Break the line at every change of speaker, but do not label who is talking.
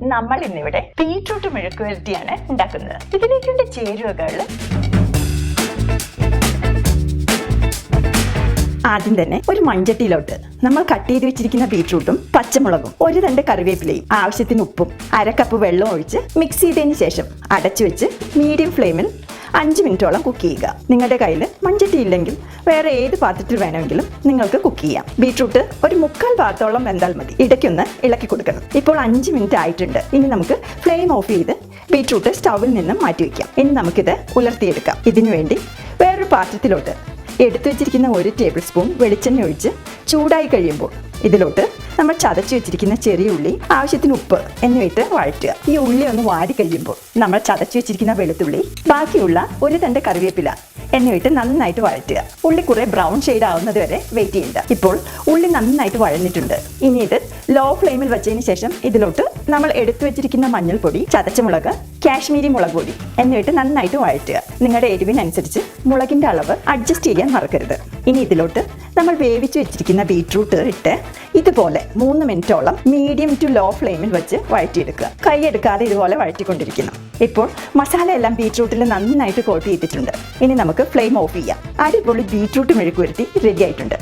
നമ്മൾ ഇന്നിവിടെ ബീട്രൂട്ട് മെഴുക്കുവരട്ടിയാണ് ഉണ്ടാക്കുന്നത്. ഇതിലേക്കുള്ള ചേരുവകൾ ആദ്യം തന്നെ ഒരു മൺചട്ടിയിലോട്ട് നമ്മൾ കട്ട് ചെയ്ത് വെച്ചിരിക്കുന്ന ബീട്രൂട്ടും പച്ചമുളകും ഒരു തണ്ട് കറിവേപ്പിലയും ആവശ്യത്തിന് ഉപ്പും 1/2 കപ്പ് വെള്ളം ഒഴിച്ച് മിക്സ് ചെയ്തതിന് ശേഷം അടച്ചു വെച്ച് മീഡിയം ഫ്ലെയിമിൽ 5 മിനിറ്റോളം കുക്ക് ചെയ്യുക. നിങ്ങളുടെ കയ്യിൽ മൺചട്ടി ഇല്ലെങ്കിൽ വേറെ ഏത് പാത്രത്തിൽ വേണമെങ്കിലും നിങ്ങൾക്ക് കുക്ക് ചെയ്യാം. ബീട്രൂട്ട് ഒരു 3/4 ഭാഗത്തോളം വെന്താൽ മതി. ഇടയ്ക്കൊന്ന് ഇളക്കി കൊടുക്കണം. ഇപ്പോൾ 5 മിനിറ്റ് ആയിട്ടുണ്ട്. ഇനി നമുക്ക് ഫ്ലെയിം ഓഫ് ചെയ്ത് ബീട്രൂട്ട് സ്റ്റൗവിൽ നിന്നും മാറ്റി വയ്ക്കാം. ഇനി നമുക്കിത് ഉലർത്തിയെടുക്കാം. ഇതിനു വേണ്ടി വേറൊരു പാത്രത്തിലോട്ട് എടുത്തു വെച്ചിരിക്കുന്ന 1 ടേബിൾ സ്പൂൺ വെളിച്ചെണ്ണ ഒഴിച്ച് ചൂടായി കഴിയുമ്പോൾ ഇതിലോട്ട് നമ്മൾ ചതച്ചു വെച്ചിരിക്കുന്ന ചെറിയ ഉള്ളി, ആവശ്യത്തിന് ഉപ്പ് എന്നിവയിട്ട് വഴറ്റുക. ഈ ഉള്ളി ഒന്ന് വാടി കഴിയുമ്പോൾ നമ്മൾ ചതച്ചു വെച്ചിരിക്കുന്ന വെളുത്തുള്ളി, ബാക്കിയുള്ള 1 തണ്ട് കറിവേപ്പില എന്നിവയിട്ട് നന്നായിട്ട് വഴറ്റുക. ഉള്ളി കുറെ ബ്രൗൺ ഷെയ്ഡ് ആവുന്നത് വരെ വെയിറ്റ് ചെയ്യുക. ഇപ്പോൾ ഉള്ളി നന്നായിട്ട് വഴന്നിട്ടുണ്ട്. ഇനി ഇത് ലോ ഫ്ലെയിമിൽ വെച്ചതിന് ശേഷം ഇതിലോട്ട് നമ്മൾ എടുത്തു വെച്ചിരിക്കുന്ന മഞ്ഞൾപ്പൊടി, ചതച്ചമുളക്, കാശ്മീരി മുളക് പൊടി എന്നിവയിട്ട് നന്നായിട്ട് വഴറ്റുക. നിങ്ങളുടെ എരിവിനനുസരിച്ച് മുളകിന്റെ അളവ് അഡ്ജസ്റ്റ് ചെയ്യാൻ മറക്കരുത്. ഇനി ഇതിലോട്ട് നമ്മൾ വേവിച്ച് വെച്ചിരിക്കുന്ന ബീട്രൂട്ട് ഇട്ട് ഇതുപോലെ 3 മിനിറ്റോളം മീഡിയം ടു ലോ ഫ്ലെയിമിൽ വെച്ച് വഴറ്റിയെടുക്കുക. കൈയെടുക്കാതെ ഇതുപോലെ വഴറ്റിക്കൊണ്ടിരിക്കണം. ഇപ്പോൾ മസാല എല്ലാം ബീട്രൂട്ടിൽ നന്നായിട്ട് കോട്ട് ചെയ്തിട്ടുണ്ട്. ഇനി നമുക്ക് ഫ്ലെയിം ഓഫ് ചെയ്യാം. അടിപൊളി ബീട്രൂട്ട് മെഴുക്കുവരട്ടി റെഡി ആയിട്ടുണ്ട്.